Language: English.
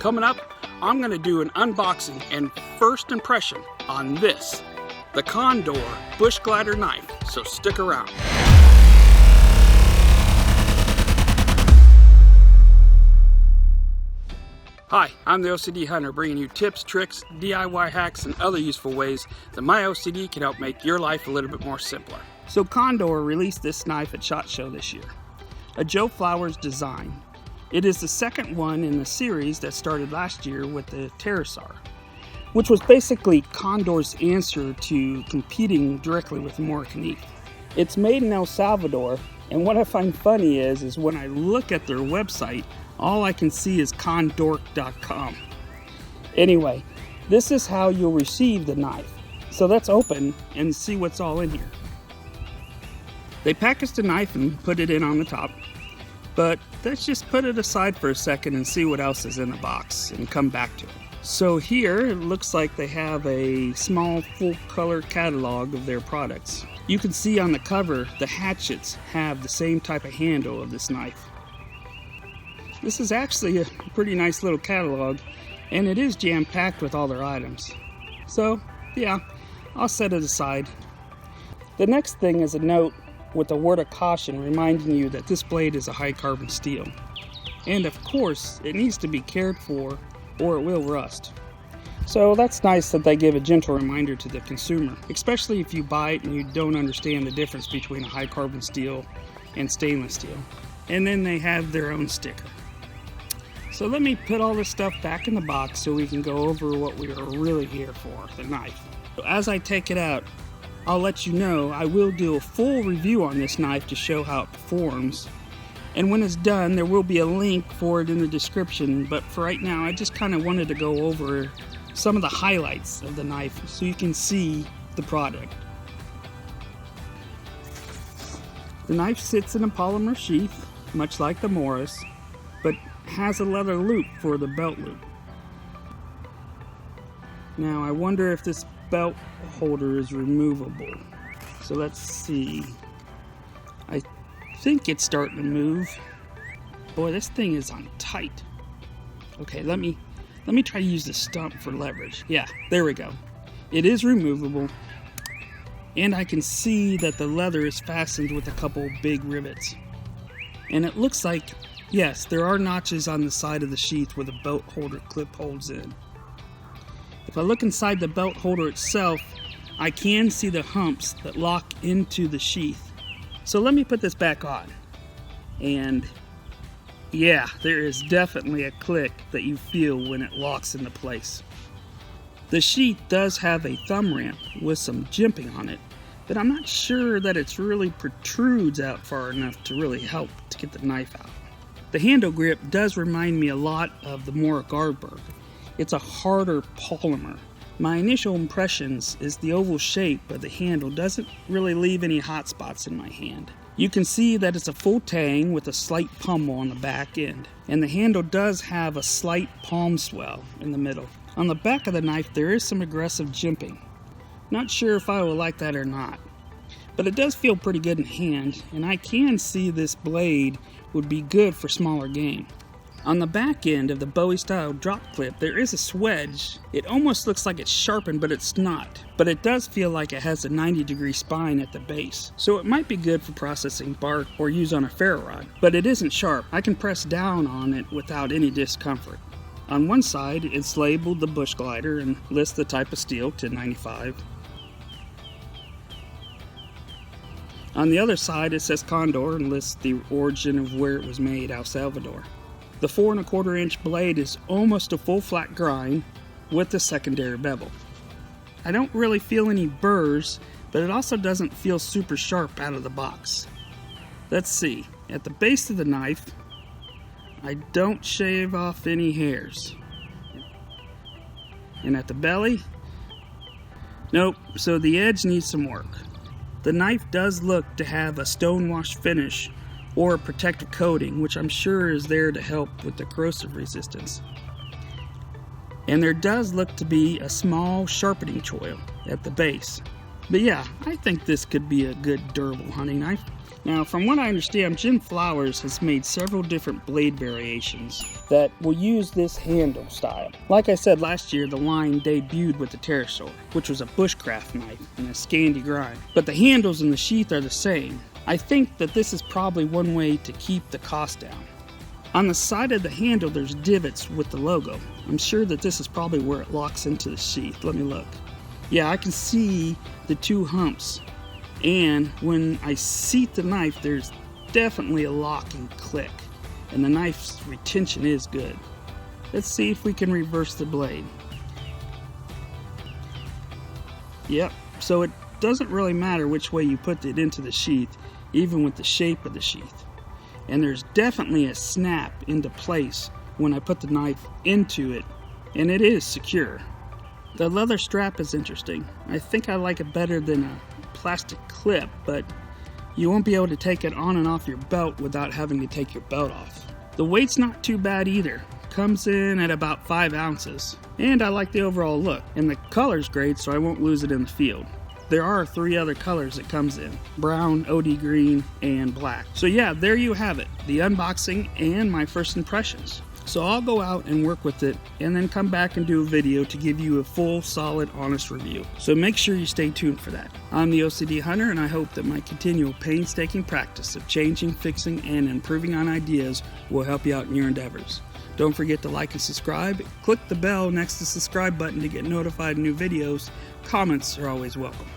Coming up, I'm going to do an unboxing and first impression on this, the Condor bushglider knife, so stick around. Hi, I'm the OCD Hunter, bringing you tips, tricks, DIY hacks, and other useful ways that my OCD can help make your life a little bit more simpler. So Condor released this knife at SHOT Show this year, a Joe Flowers design. It is the second one in the series that started last year with the Pterosaur, which was basically Condor's answer to competing directly with Moroccanese. It's made in El Salvador, and what I find funny is when I look at their website, all I can see is condor.com. Anyway, this is how you'll receive the knife. So let's open and see what's all in here. They packaged the knife and put it in on the top, but let's just put it aside for a second and see what else is in the box and come back to it. So here it looks like they have a small full color catalog of their products. You can see on the cover the hatchets have the same type of handle of this knife. This is actually a pretty nice little catalog, and it is jam-packed with all their items. So yeah, I'll set it aside. The next thing is a note with a word of caution reminding you that this blade is a high carbon steel. And of course, it needs to be cared for or it will rust. So that's nice that they give a gentle reminder to the consumer, especially if you buy it and you don't understand the difference between a high carbon steel and stainless steel. And then they have their own sticker. So let me put all this stuff back in the box so we can go over what we are really here for, the knife. So as I take it out, I'll let you know I will do a full review on this knife to show how it performs. And when it's done, there will be a link for it in the description, but for right now, I just kind of wanted to go over some of the highlights of the knife so you can see the product. The knife sits in a polymer sheath, much like the Morris, but has a leather loop for the belt loop. Now I wonder if this belt holder is removable. So let's see. I think it's starting to move. Boy, this thing is on tight. Okay, let me try to use the stump for leverage. Yeah, there we go. It is removable, and I can see that the leather is fastened with a couple big rivets. And it looks like, yes, there are notches on the side of the sheath where the belt holder clip holds in. If I look inside the belt holder itself, I can see the humps that lock into the sheath. So let me put this back on. And yeah, there is definitely a click that you feel when it locks into place. The sheath does have a thumb ramp with some jimping on it, but I'm not sure that it's really protrudes out far enough to really help to get the knife out. The handle grip does remind me a lot of the Moroccanese Gardberg. It's a harder polymer. My initial impressions is the oval shape of the handle doesn't really leave any hot spots in my hand. You can see that it's a full tang with a slight pummel on the back end, and the handle does have a slight palm swell in the middle. On the back of the knife there is some aggressive jimping. Not sure if I will like that or not, but it does feel pretty good in hand, and I can see this blade would be good for smaller game. On the back end of the Bowie style drop clip there is a swedge. It almost looks like it's sharpened, but it's not. But it does feel like it has a 90-degree spine at the base, so it might be good for processing bark or use on a ferro rod. But it isn't sharp. I can press down on it without any discomfort. On one side it's labeled the bushglider and lists the type of steel, 1095. On the other side it says Condor and lists the origin of where it was made, El Salvador. The 4 1/4 inch blade is almost a full flat grind with a secondary bevel. I don't really feel any burrs, but it also doesn't feel super sharp out of the box. Let's see, at the base of the knife, I don't shave off any hairs. And at the belly, nope, so the edge needs some work. The knife does look to have a stonewash finish or a protective coating, which I'm sure is there to help with the corrosive resistance. And there does look to be a small sharpening choil at the base. But yeah, I think this could be a good durable hunting knife. Now, from what I understand, Jim Flowers has made several different blade variations that will use this handle style. Like I said last year, the line debuted with the pterosaur, which was a bushcraft knife and a Scandi grind. But the handles and the sheath are the same. I think that this is probably one way to keep the cost down. On the side of the handle, there's divots with the logo. I'm sure that this is probably where it locks into the sheath. Let me look. Yeah, I can see the two humps. And when I seat the knife, there's definitely a lock and click. And the knife's retention is good. Let's see if we can reverse the blade. Yep, so it doesn't really matter which way you put it into the sheath, even with the shape of the sheath. And there's definitely a snap into place when I put the knife into it, and it is secure. The leather strap is interesting. I think I like it better than a plastic clip, but you won't be able to take it on and off your belt without having to take your belt off. The weight's not too bad either. Comes in at about 5 ounces. And I like the overall look. And the color's great, so I won't lose it in the field. There are 3 other colors it comes in: brown, OD green, and black. So yeah, there you have it. The unboxing and my first impressions. So I'll go out and work with it and then come back and do a video to give you a full, solid, honest review. So make sure you stay tuned for that. I'm the OCD Hunter, and I hope that my continual painstaking practice of changing, fixing, and improving on ideas will help you out in your endeavors. Don't forget to like and subscribe. Click the bell next to the subscribe button to get notified of new videos. Comments are always welcome.